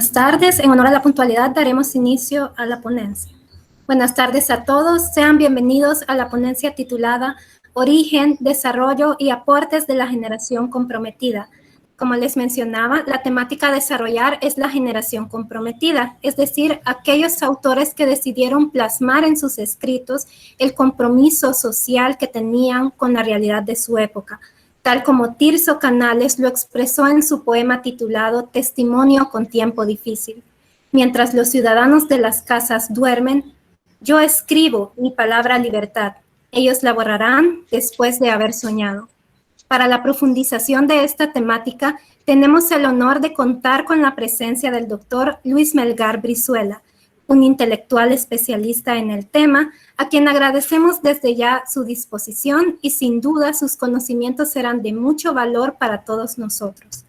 Buenas tardes. En honor a la puntualidad daremos inicio a la ponencia. Buenas tardes a todos. Sean bienvenidos a la ponencia titulada Origen, Desarrollo y Aportes de la Generación Comprometida. Como les mencionaba, la temática a desarrollar es la generación comprometida, es decir, aquellos autores que decidieron plasmar en sus escritos el compromiso social que tenían con la realidad de su época, tal como Tirso Canales lo expresó en su poema titulado Testimonio con tiempo difícil. Mientras los ciudadanos de las casas duermen, yo escribo mi palabra libertad. Ellos la borrarán después de haber soñado. Para la profundización de esta temática, tenemos el honor de contar con la presencia del doctor Luis Melgar Brizuela, un intelectual especialista en el tema, a quien agradecemos desde ya su disposición y sin duda sus conocimientos serán de mucho valor para todos nosotros.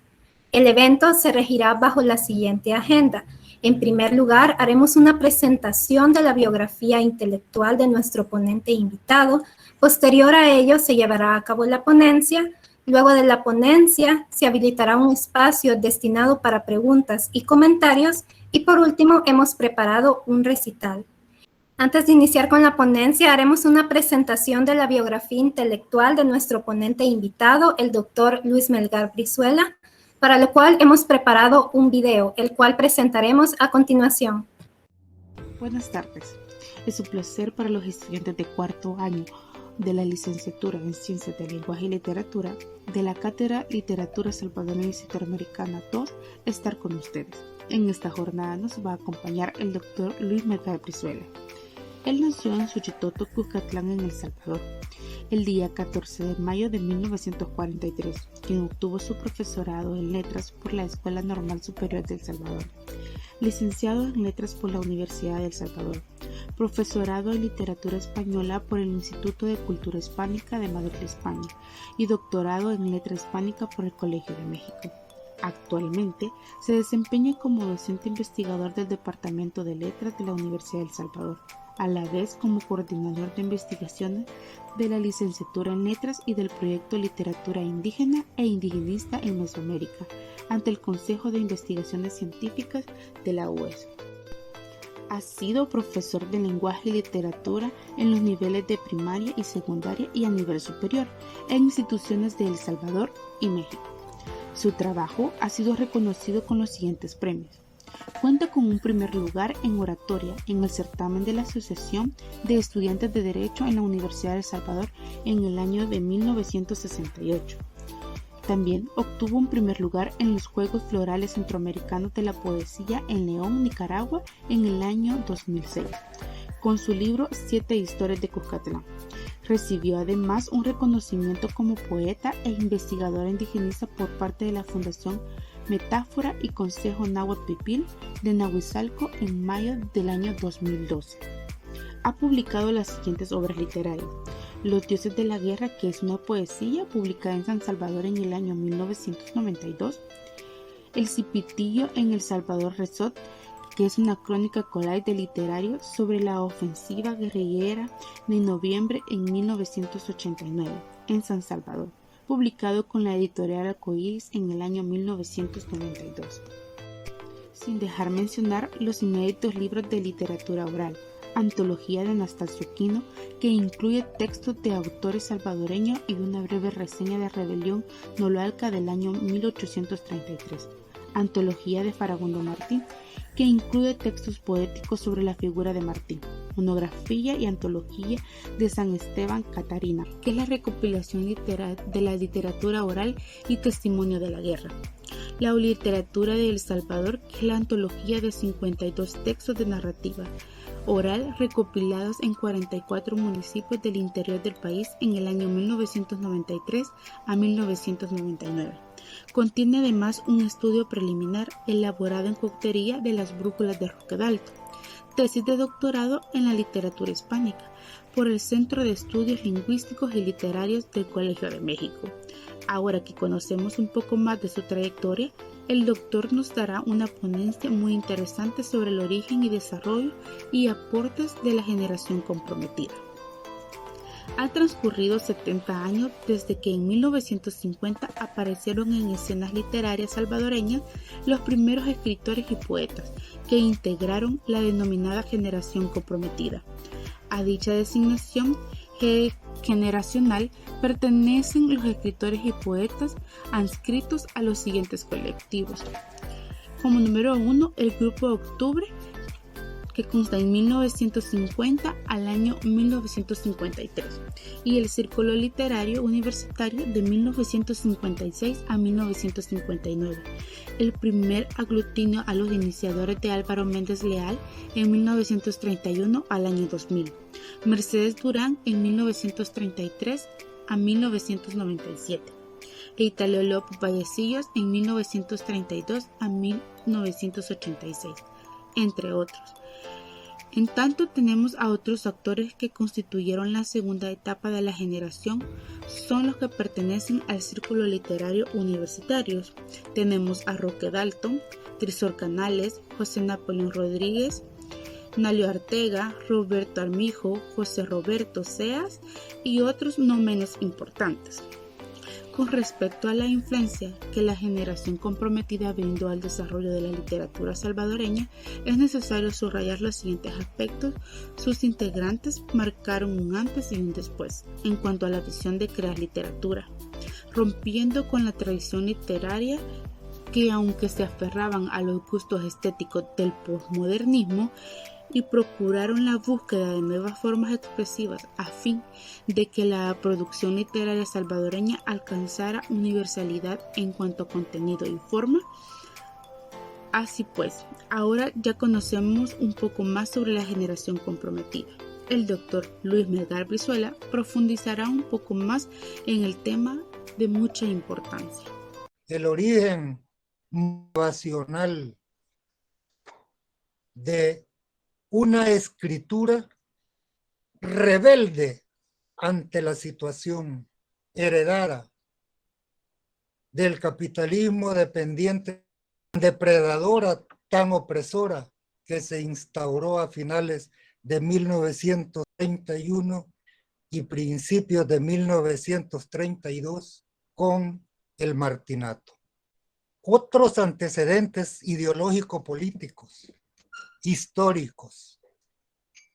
El evento se regirá bajo la siguiente agenda. En primer lugar, haremos una presentación de la biografía intelectual de nuestro ponente invitado. Posterior a ello, se llevará a cabo la ponencia. Luego de la ponencia, se habilitará un espacio destinado para preguntas y comentarios. Y por último, hemos preparado un recital. Antes de iniciar con la ponencia, haremos una presentación de la biografía intelectual de nuestro ponente invitado, el doctor Luis Melgar Brizuela, para lo cual hemos preparado un video, el cual presentaremos a continuación. Buenas tardes. Es un placer para los estudiantes de cuarto año de la licenciatura en Ciencias del Lenguaje y Literatura de la Cátedra Literatura Salvadoreña y Centroamericana 2 estar con ustedes. En esta jornada nos va a acompañar el doctor Luis Melgar Brizuela. Él nació en Suchitoto, Cuscatlán, en El Salvador, el día 14 de mayo de 1943, quien obtuvo su profesorado en Letras por la Escuela Normal Superior de El Salvador, licenciado en Letras por la Universidad de El Salvador, profesorado en Literatura Española por el Instituto de Cultura Hispánica de Madrid, España, y doctorado en Letra Hispánica por el Colegio de México. Actualmente se desempeña como docente investigador del Departamento de Letras de la Universidad de El Salvador, a la vez como coordinador de investigaciones de la licenciatura en Letras y del proyecto Literatura Indígena e Indigenista en Mesoamérica, ante el Consejo de Investigaciones Científicas de la UES. Ha sido profesor de lenguaje y literatura en los niveles de primaria y secundaria y a nivel superior en instituciones de El Salvador y México. Su trabajo ha sido reconocido con los siguientes premios. Cuenta con un primer lugar en oratoria en el certamen de la Asociación de Estudiantes de Derecho en la Universidad de El Salvador en el año de 1968. También obtuvo un primer lugar en los Juegos Florales Centroamericanos de la Poesía en León, Nicaragua, en el año 2006, con su libro 7 historias de Cuscatlán. Recibió además un reconocimiento como poeta e investigadora indigenista por parte de la Fundación Metáfora y Consejo Náhuatl Pipil de Nahuizalco en mayo del año 2012. Ha publicado las siguientes obras literarias: Los dioses de la guerra, que es una poesía publicada en San Salvador en el año 1992, El Cipitillo en El Salvador Resort, que es una crónica collage de literario sobre la ofensiva guerrillera de noviembre en 1989 en San Salvador, publicado con la editorial Arcoíris en el año 1992. Sin dejar mencionar los inéditos libros de literatura oral, Antología de Anastasio Quino, que incluye textos de autores salvadoreños y una breve reseña de Rebelión Noloalca del año 1833. Antología de Farabundo Martín, que incluye textos poéticos sobre la figura de Martín. Monografía y Antología de San Esteban Catarina, que es la recopilación literal de la literatura oral y testimonio de la guerra. La literatura de El Salvador, que es la antología de 52 textos de narrativa oral recopilados en 44 municipios del interior del país en el año 1993 a 1999. Contiene además un estudio preliminar elaborado en coctería de las brújulas de Roque Dalto, tesis de doctorado en la literatura hispánica por el Centro de Estudios Lingüísticos y Literarios del Colegio de México. Ahora que conocemos un poco más de su trayectoria, el doctor nos dará una ponencia muy interesante sobre el origen y desarrollo y aportes de la generación comprometida. Han transcurrido 70 años desde que en 1950 aparecieron en escenas literarias salvadoreñas los primeros escritores y poetas que integraron la denominada generación comprometida. A dicha designación generacional pertenecen los escritores y poetas adscritos a los siguientes colectivos. Como número 1, el Grupo Octubre, que consta en 1950 al año 1953, y el Círculo Literario Universitario de 1956 a 1959. El primer aglutinó a los iniciadores de Álvaro Méndez Leal en 1931 al año 2000. Mercedes Durán en 1933 a 1997. E Italio López Vallecillos en 1932 a 1986, entre otros. En tanto, tenemos a otros actores que constituyeron la segunda etapa de la generación, son los que pertenecen al Círculo Literario Universitarios. Tenemos a Roque Dalton, Trisor Canales, José Napoleón Rodríguez, Nalio Artega, Roberto Armijo, José Roberto Seas y otros no menos importantes. Con respecto a la influencia que la generación comprometida brindó al desarrollo de la literatura salvadoreña, es necesario subrayar los siguientes aspectos. Sus integrantes marcaron un antes y un después en cuanto a la visión de crear literatura, rompiendo con la tradición literaria que, aunque se aferraban a los gustos estéticos del posmodernismo, y procuraron la búsqueda de nuevas formas expresivas a fin de que la producción literaria salvadoreña alcanzara universalidad en cuanto a contenido y forma. Así pues, ahora ya conocemos un poco más sobre la generación comprometida. El doctor Luis Melgar Brizuela profundizará un poco más en el tema de mucha importancia. El origen motivacional de una escritura rebelde ante la situación heredada del capitalismo dependiente, depredadora, tan opresora que se instauró a finales de 1931 y principios de 1932 con el Martinato. Otros antecedentes ideológico-políticos históricos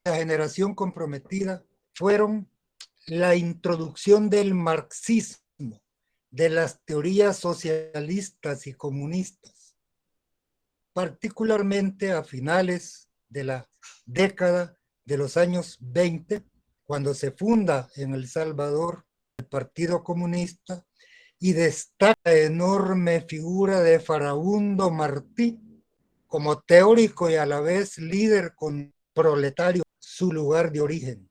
de la generación comprometida fueron la introducción del marxismo, de las teorías socialistas y comunistas, particularmente a finales de la década de los años 20, cuando se funda en El Salvador el Partido Comunista y destaca la enorme figura de Farabundo Martí como teórico y a la vez líder con proletario, su lugar de origen.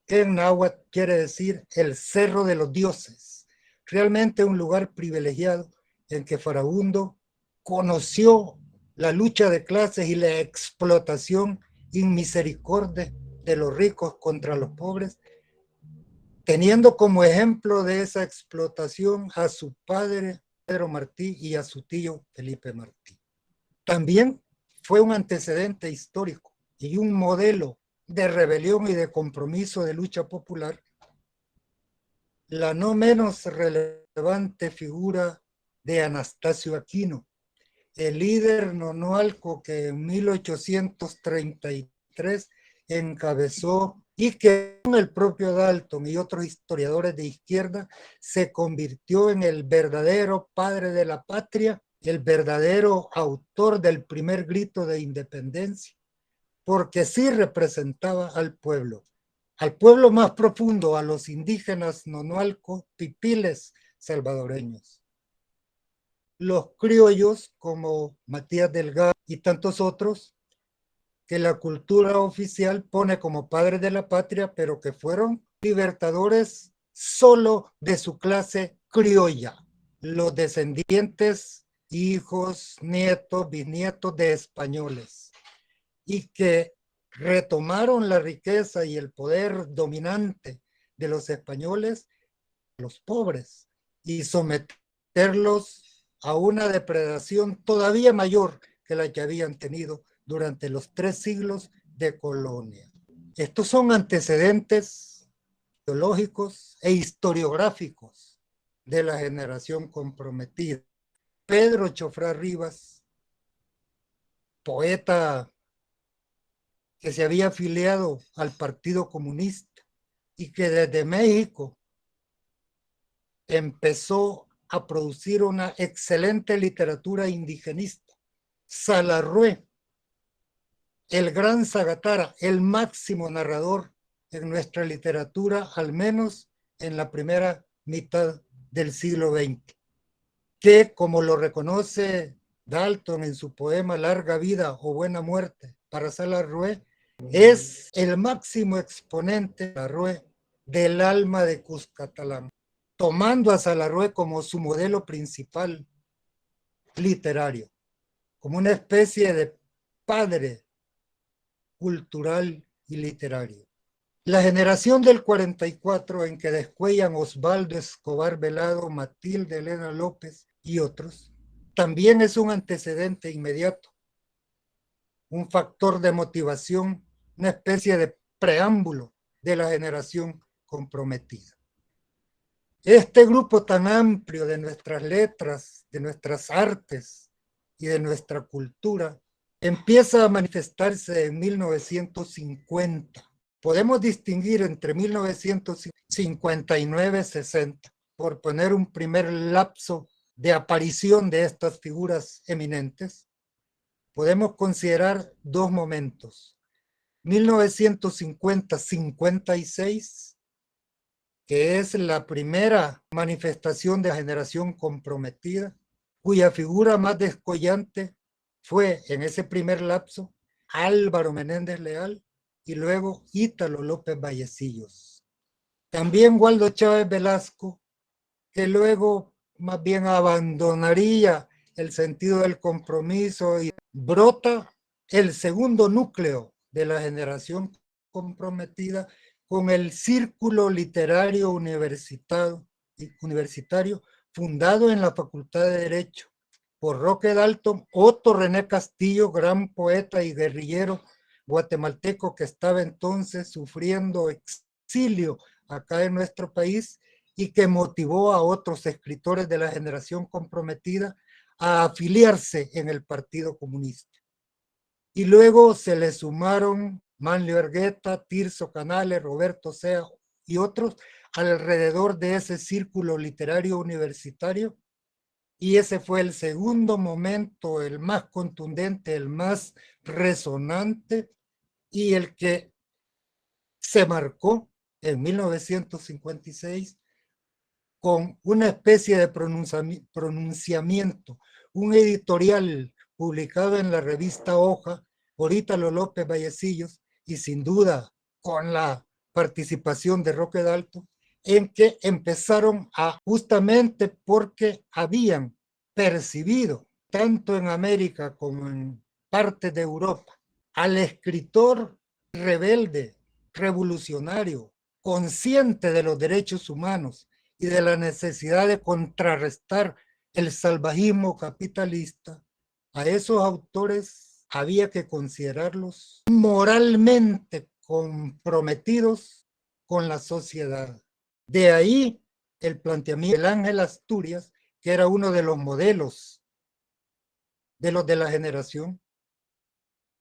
En náhuatl quiere decir el Cerro de los Dioses, realmente un lugar privilegiado en que Farabundo conoció la lucha de clases y la explotación inmisericordia de los ricos contra los pobres, teniendo como ejemplo de esa explotación a su padre Pedro Martí y a su tío Felipe Martí. También fue un antecedente histórico y un modelo de rebelión y de compromiso de lucha popular, la no menos relevante figura de Anastasio Aquino, el líder nonoalco que en 1833 encabezó y que con el propio Dalton y otros historiadores de izquierda se convirtió en el verdadero padre de la patria, el verdadero autor del primer grito de independencia, porque sí representaba al pueblo más profundo, a los indígenas nonoalco, pipiles salvadoreños. Los criollos como Matías Delgado y tantos otros que la cultura oficial pone como padres de la patria, pero que fueron libertadores solo de su clase criolla, los descendientes, hijos, nietos, bisnietos de españoles, y que retomaron la riqueza y el poder dominante de los españoles, los pobres, y someterlos a una depredación todavía mayor que la que habían tenido durante los 3 siglos de colonia. Estos son antecedentes ideológicos e historiográficos de la generación comprometida. Pedro Chofrá Rivas, poeta que se había afiliado al Partido Comunista y que desde México empezó a producir una excelente literatura indigenista. Salarrué, el gran Zagatara, el máximo narrador en nuestra literatura, al menos en la primera mitad del siglo XX, que, como lo reconoce Dalton en su poema Larga Vida o Buena Muerte para Salarrué, es el máximo exponente de Salarrué del alma de Cuscatlán, tomando a Salarrué como su modelo principal literario, como una especie de padre cultural y literario. La generación del 44, en que descuellan Osvaldo Escobar Velado, Matilde Elena López y otros, también es un antecedente inmediato, un factor de motivación, una especie de preámbulo de la generación comprometida. Este grupo tan amplio de nuestras letras, de nuestras artes y de nuestra cultura empieza a manifestarse en 1950. Podemos distinguir entre 1959 y 60, por poner un primer lapso de aparición de estas figuras eminentes. Podemos considerar dos momentos: 1950-56, que es la primera manifestación de la generación comprometida, cuya figura más descollante fue en ese primer lapso Álvaro Menéndez Leal y luego Ítalo López Vallecillos. También Waldo Chávez Velasco, que luego más bien abandonaría el sentido del compromiso y brota el segundo núcleo de la generación comprometida con el Círculo Literario Universitario fundado en la Facultad de Derecho por Roque Dalton, Otto René Castillo, gran poeta y guerrillero guatemalteco que estaba entonces sufriendo exilio acá en nuestro país y que motivó a otros escritores de la generación comprometida a afiliarse en el Partido Comunista. Y luego se le sumaron Manlio Ergueta, Tirso Canales, Roberto Sea y otros alrededor de ese círculo literario universitario. Y ese fue el segundo momento, el más contundente, el más resonante y el que se marcó en 1956 con una especie de pronunciamiento, un editorial publicado en la revista Hoja por Ítalo López Vallecillos y sin duda con la participación de Roque Dalton, en que empezaron justamente porque habían percibido, tanto en América como en partes de Europa, al escritor rebelde, revolucionario, consciente de los derechos humanos y de la necesidad de contrarrestar el salvajismo capitalista. A esos autores había que considerarlos moralmente comprometidos con la sociedad. De ahí el planteamiento del Ángel Asturias, que era uno de los modelos de los de la generación,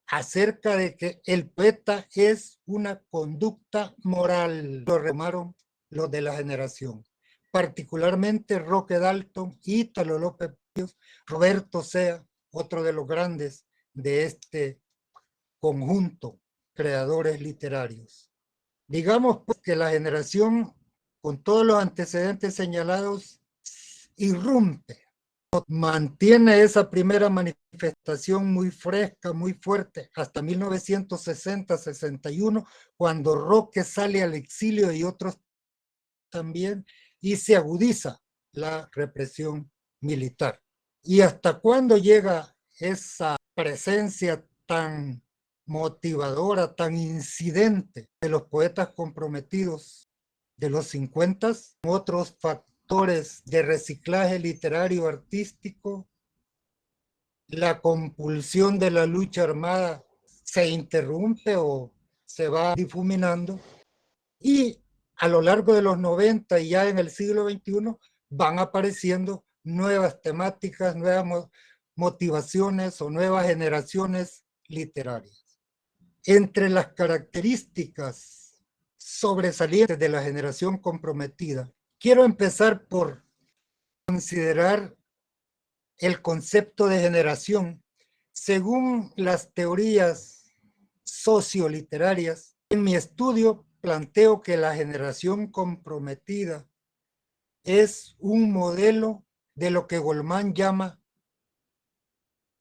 acerca de que el poeta es una conducta moral. Lo retomaron los de la generación, particularmente Roque Dalton, Ítalo López, Roberto Sea, otro de los grandes de este conjunto, creadores literarios. Digamos pues que la generación, con todos los antecedentes señalados, irrumpe, mantiene esa primera manifestación muy fresca, muy fuerte, hasta 1960-61, cuando Roque sale al exilio y otros también, y se agudiza la represión militar. ¿Y hasta cuándo llega esa presencia tan motivadora, tan incidente de los poetas comprometidos de los 50? Otros factores de reciclaje literario artístico, la compulsión de la lucha armada se interrumpe o se va difuminando y a lo largo de los 90 y ya en el siglo XXI van apareciendo nuevas temáticas, nuevas motivaciones o nuevas generaciones literarias. Entre las características sobresalientes de la generación comprometida, quiero empezar por considerar el concepto de generación. Según las teorías socioliterarias, en mi estudio planteo que la generación comprometida es un modelo de lo que Goldman llama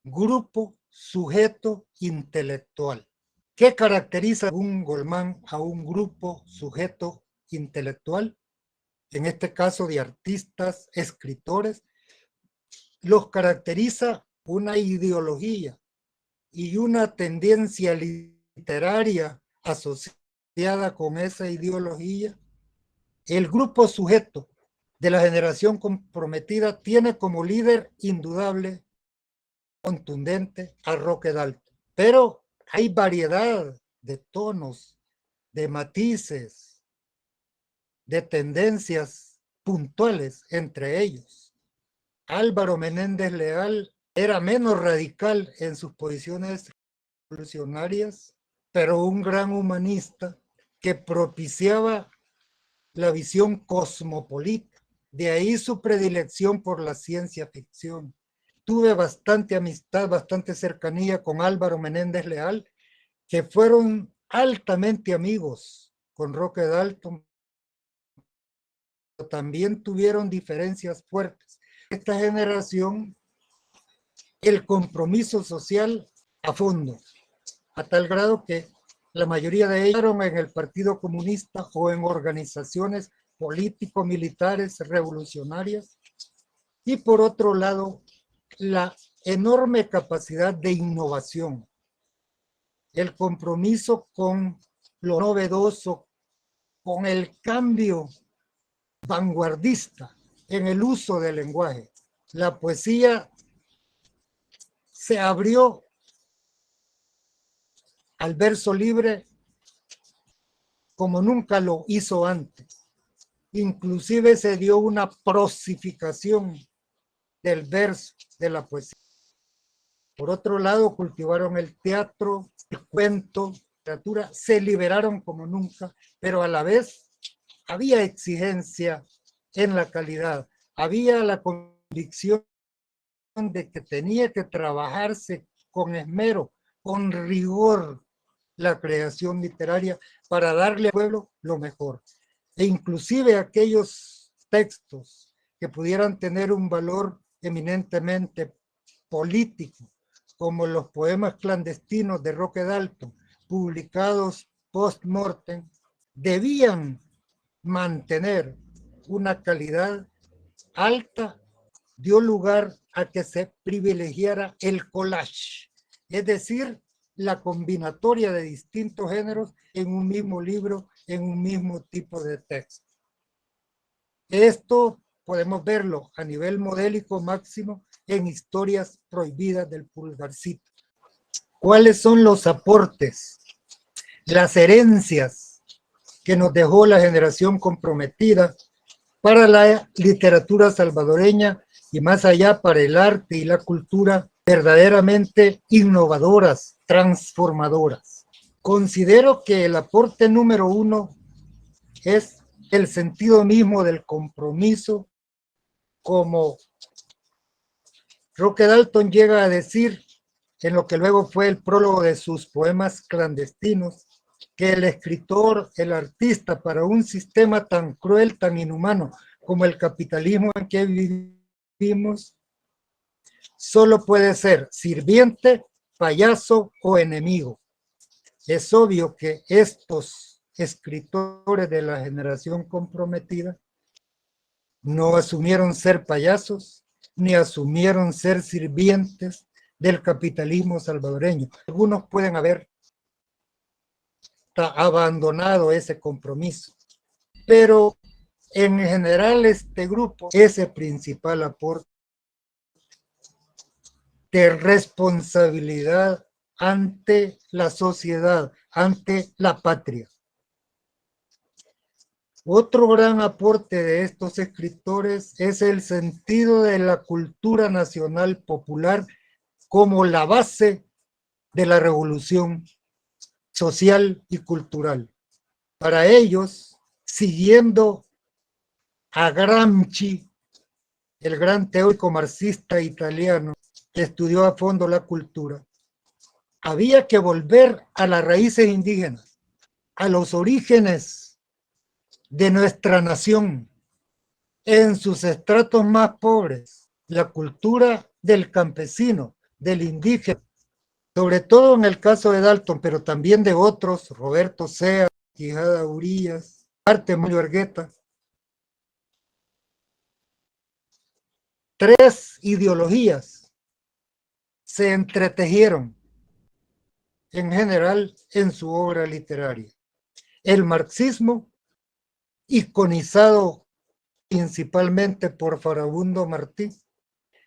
grupo sujeto intelectual. ¿Qué caracteriza según Goldman a un grupo sujeto intelectual? En este caso de artistas, escritores, los caracteriza una ideología y una tendencia literaria asociada con esa ideología. El grupo sujeto de la generación comprometida tiene como líder indudable, contundente, a Roque Dalton. Pero hay variedad de tonos, de matices, de tendencias puntuales entre ellos. Álvaro Menéndez Leal era menos radical en sus posiciones revolucionarias, pero un gran humanista que propiciaba la visión cosmopolita. De ahí su predilección por la ciencia ficción. Tuve bastante amistad, bastante cercanía con Álvaro Menéndez Leal, que fueron altamente amigos con Roque Dalton. También tuvieron diferencias fuertes. Esta generación, el compromiso social a fondo, a tal grado que la mayoría de ellos estaban en el Partido Comunista o en organizaciones político-militares revolucionarias. Y por otro lado, la enorme capacidad de innovación, el compromiso con lo novedoso, con el cambio vanguardista en el uso del lenguaje. La poesía se abrió al verso libre como nunca lo hizo antes. Inclusive se dio una prosificación del verso, de la poesía. Por otro lado, cultivaron el teatro, el cuento, la literatura, se liberaron como nunca, pero a la vez había exigencia en la calidad, había la convicción de que tenía que trabajarse con esmero, con rigor, la creación literaria para darle al pueblo lo mejor. E inclusive aquellos textos que pudieran tener un valor eminentemente político, como los poemas clandestinos de Roque Dalton, publicados post-mortem, debían mantener una calidad alta. Dio lugar a que se privilegiara el collage, es decir, la combinatoria de distintos géneros en un mismo libro, en un mismo tipo de texto. Esto podemos verlo a nivel modélico máximo en Historias Prohibidas del Pulgarcito. ¿Cuáles son los aportes, las herencias que nos dejó la generación comprometida para la literatura salvadoreña y más allá para el arte y la cultura verdaderamente innovadoras, transformadoras? Considero que el aporte número uno es el sentido mismo del compromiso, como Roque Dalton llega a decir en lo que luego fue el prólogo de sus poemas clandestinos, que el escritor, el artista, para un sistema tan cruel, tan inhumano como el capitalismo en que vivimos, solo puede ser sirviente, payaso o enemigo. Es obvio que estos escritores de la generación comprometida no asumieron ser payasos, ni asumieron ser sirvientes del capitalismo salvadoreño. Algunos pueden haber abandonado ese compromiso, pero en general este grupo, ese principal aporte de responsabilidad ante la sociedad, ante la patria. Otro gran aporte de estos escritores es el sentido de la cultura nacional popular como la base de la revolución social y cultural. Para ellos, siguiendo a Gramsci, el gran teórico marxista italiano que estudió a fondo la cultura, había que volver a las raíces indígenas, a los orígenes de nuestra nación, en sus estratos más pobres, la cultura del campesino, del indígena, sobre todo en el caso de Dalton, pero también de otros, Roberto Sea, Quijada Urías, Arte Mario Argueta. Tres ideologías se entretejieron en general en su obra literaria. El marxismo, iconizado principalmente por Farabundo Martí,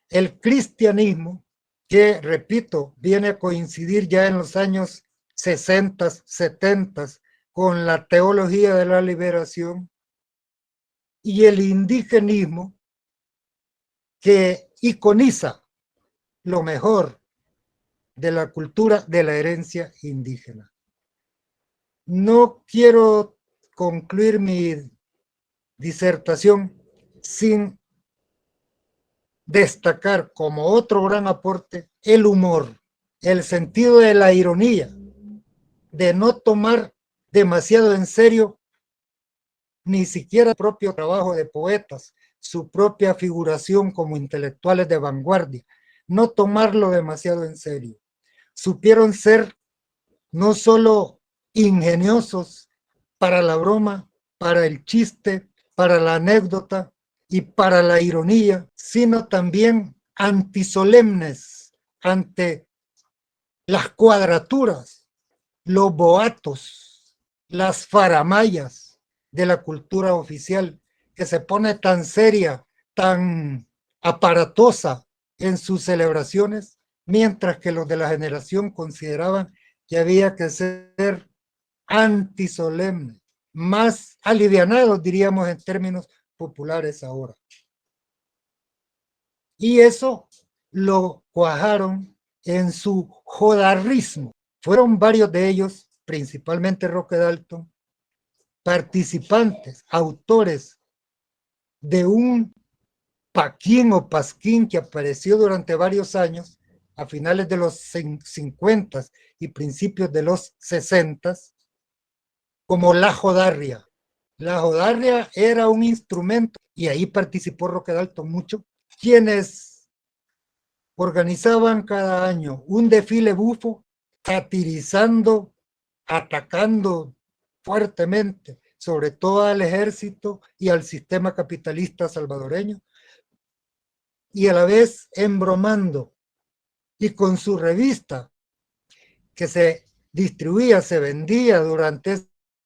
el cristianismo, que, repito, viene a coincidir ya en los años 60, 70 con la teología de la liberación, y el indigenismo, que iconiza lo mejor de la cultura, de la herencia indígena. No quiero concluir mi disertación sin destacar como otro gran aporte el humor, el sentido de la ironía, de no tomar demasiado en serio ni siquiera el propio trabajo de poetas, su propia figuración como intelectuales de vanguardia, no tomarlo demasiado en serio. Supieron ser no solo ingeniosos para la broma, para el chiste, para la anécdota y para la ironía, sino también antisolemnes ante las cuadraturas, los boatos, las faramayas de la cultura oficial, que se pone tan seria, tan aparatosa en sus celebraciones, mientras que los de la generación consideraban que había que ser antisolemne, más alivianados, diríamos en términos populares ahora. Y eso lo cuajaron en su jodarrismo. Fueron varios de ellos, principalmente Roque Dalton, participantes, autores de un paquín o pasquín que apareció durante varios años, a finales de los 50 y principios de los 60, como la jodarria. La jodarria era un instrumento, y ahí participó Roque Dalton mucho, quienes organizaban cada año un desfile bufo, satirizando, atacando fuertemente, sobre todo al ejército y al sistema capitalista salvadoreño, y a la vez embromando, y con su revista que se distribuía, se vendía durante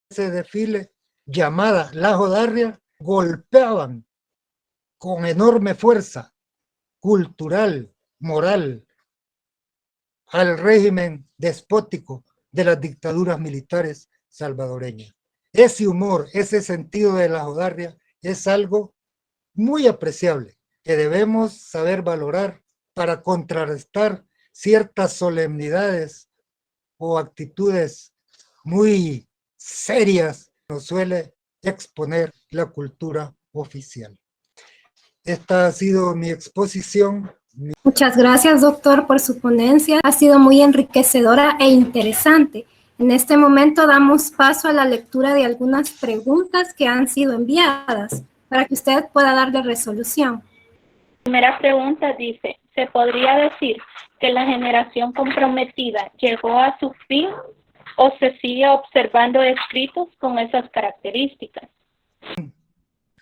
ese desfile, llamada La Jodarria, golpeaban con enorme fuerza cultural, moral, al régimen despótico de las dictaduras militares salvadoreñas. Ese humor, ese sentido de la jodarria es algo muy apreciable que debemos saber valorar para contrarrestar ciertas solemnidades o actitudes muy serias que nos suele exponer la cultura oficial. Esta ha sido mi exposición. Muchas gracias, doctor, por su ponencia. Ha sido muy enriquecedora e interesante. En este momento damos paso a la lectura de algunas preguntas que han sido enviadas para que usted pueda darle resolución. La primera pregunta dice, ¿se podría decir que la generación comprometida llegó a su fin o se sigue observando escritos con esas características?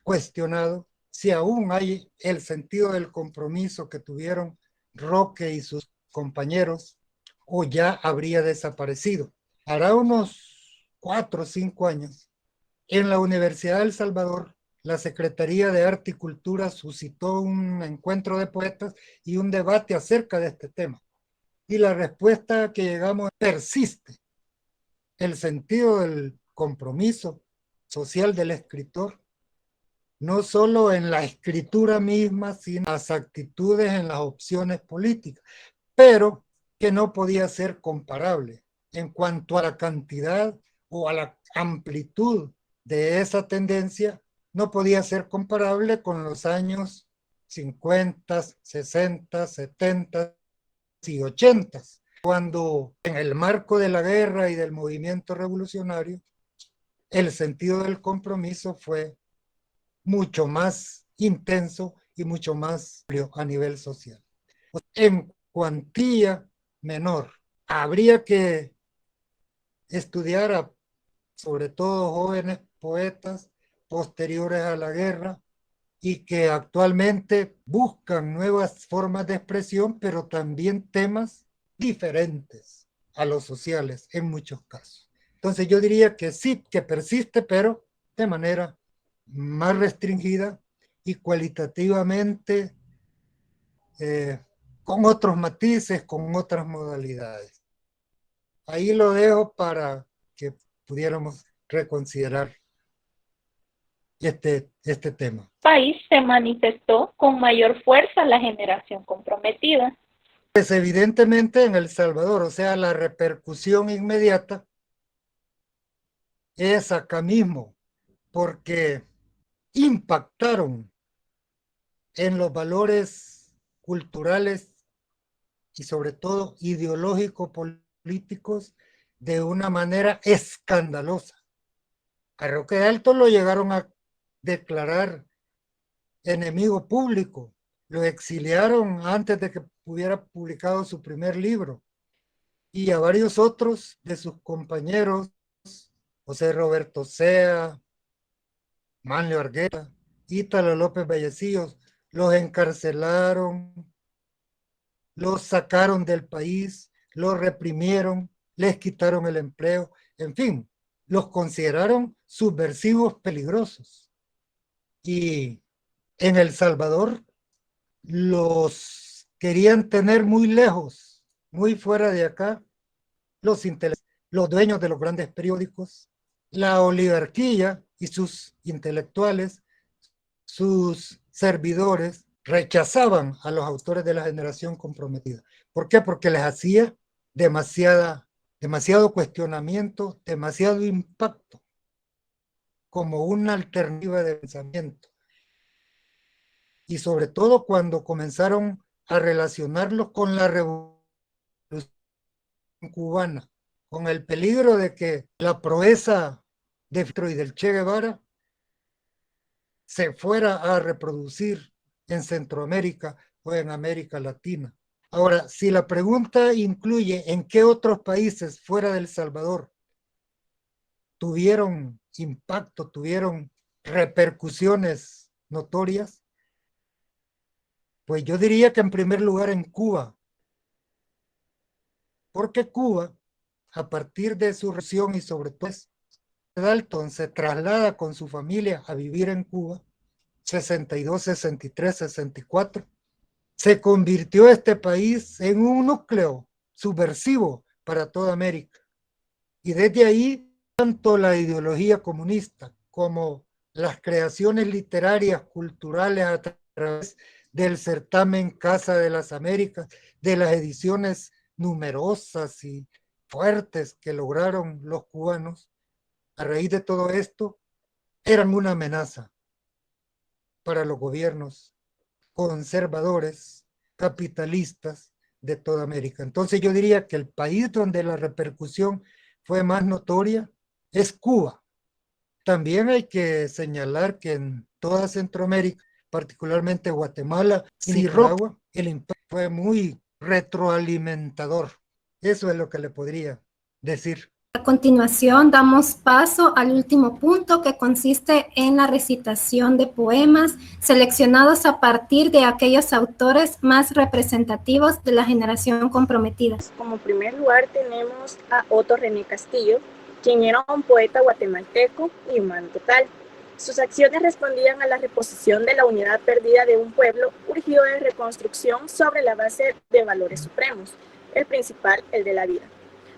Cuestionado si aún hay el sentido del compromiso que tuvieron Roque y sus compañeros o ya habría desaparecido. Hará unos 4 o 5 años, en la Universidad de El Salvador, la Secretaría de Arte y Cultura suscitó un encuentro de poetas y un debate acerca de este tema. Y la respuesta que llegamos persiste. El sentido del compromiso social del escritor, no solo en la escritura misma, sino en las actitudes, en las opciones políticas, pero que no podía ser comparable en cuanto a la cantidad o a la amplitud de esa tendencia, no podía ser comparable con los años 50, 60, 70 y 80, cuando en el marco de la guerra y del movimiento revolucionario, el sentido del compromiso fue mucho más intenso y mucho más amplio a nivel social. En cuantía menor, habría que estudiar a, sobre todo, jóvenes poetas posteriores a la guerra y que actualmente buscan nuevas formas de expresión, pero también temas diferentes a los sociales en muchos casos. Entonces yo diría que sí, que persiste, pero de manera más restringida y cualitativamente con otros matices, con otras modalidades. Ahí lo dejo para que pudiéramos reconsiderar este tema. País se manifestó con mayor fuerza la generación comprometida. Pues evidentemente en El Salvador, o sea, la repercusión inmediata es acá mismo, porque impactaron en los valores culturales y sobre todo ideológico-políticos de una manera escandalosa. A Roque Alto lo llegaron a declarar enemigo público, lo exiliaron antes de que hubiera publicado su primer libro, y a varios otros de sus compañeros, José Roberto Sea, Manlio Argueta, Ítalo López Vallecillos, los encarcelaron, los sacaron del país, los reprimieron, les quitaron el empleo, en fin, los consideraron subversivos peligrosos. Y en El Salvador los querían tener muy lejos, muy fuera de acá, los dueños de los grandes periódicos, la oligarquía y sus intelectuales, sus servidores, rechazaban a los autores de la generación comprometida. ¿Por qué? Porque les hacía demasiado cuestionamiento, demasiado impacto como una alternativa de pensamiento. Y sobre todo cuando comenzaron a relacionarlos con la revolución cubana, con el peligro de que la proeza de Fidel y del Che Guevara se fuera a reproducir en Centroamérica o en América Latina. Ahora, si la pregunta incluye en qué otros países fuera de El Salvador tuvieron impacto, tuvieron repercusiones notorias, pues yo diría que en primer lugar en Cuba, porque Cuba, a partir de su región y sobre todo Dalton se traslada con su familia a vivir en Cuba, 62, 63, 64, se convirtió este país en un núcleo subversivo para toda América. Y desde ahí, tanto la ideología comunista como las creaciones literarias, culturales a través del certamen Casa de las Américas, de las ediciones numerosas y fuertes que lograron los cubanos, a raíz de todo esto, eran una amenaza para los gobiernos conservadores, capitalistas de toda América. Entonces yo diría que el país donde la repercusión fue más notoria es Cuba. También hay que señalar que en toda Centroamérica, particularmente Guatemala y Nicaragua, el impacto fue muy retroalimentador. Eso es lo que le podría decir. A continuación, damos paso al último punto, que consiste en la recitación de poemas seleccionados a partir de aquellos autores más representativos de la generación comprometida. Como primer lugar tenemos a Otto René Castillo, quien era un poeta guatemalteco y humano total. Sus acciones respondían a la reposición de la unidad perdida de un pueblo urgido de reconstrucción sobre la base de valores supremos, el principal, el de la vida.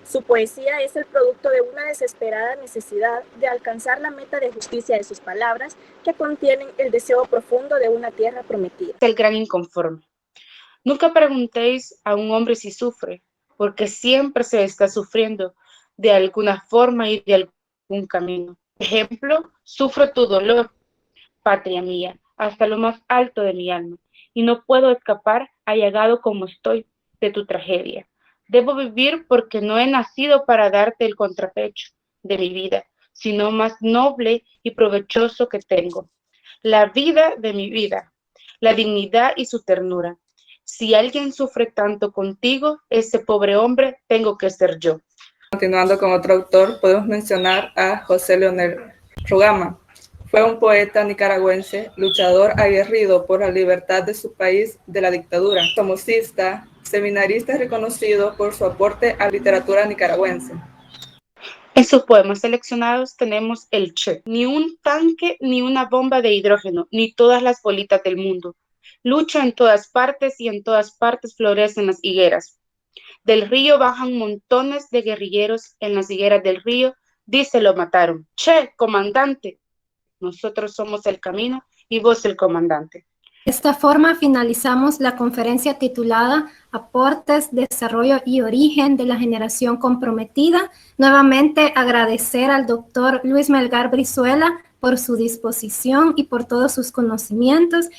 Su poesía es el producto de una desesperada necesidad de alcanzar la meta de justicia de sus palabras, que contienen el deseo profundo de una tierra prometida. El gran inconforme. Nunca preguntéis a un hombre si sufre, porque siempre se está sufriendo de alguna forma y de algún camino. Ejemplo, sufro tu dolor, patria mía, hasta lo más alto de mi alma, y no puedo escapar, allegado como estoy, de tu tragedia. Debo vivir porque no he nacido para darte el contrapecho de mi vida, sino más noble y provechoso que tengo, la vida de mi vida, la dignidad y su ternura. Si alguien sufre tanto contigo, ese pobre hombre tengo que ser yo. Continuando con otro autor, podemos mencionar a José Leonel Rugama. Fue un poeta nicaragüense, luchador aguerrido por la libertad de su país de la dictadura, somocista, seminarista reconocido por su aporte a la literatura nicaragüense. En sus poemas seleccionados tenemos el Che, ni un tanque ni una bomba de hidrógeno, ni todas las bolitas del mundo. Lucho en todas partes y en todas partes florecen las higueras. Del río bajan montones de guerrilleros en las higueras del río, dice lo mataron. Che, comandante, nosotros somos el camino y vos el comandante. De esta forma finalizamos la conferencia titulada Aportes, Desarrollo y Origen de la Generación Comprometida. Nuevamente agradecer al doctor Luis Melgar Brizuela por su disposición y por todos sus conocimientos.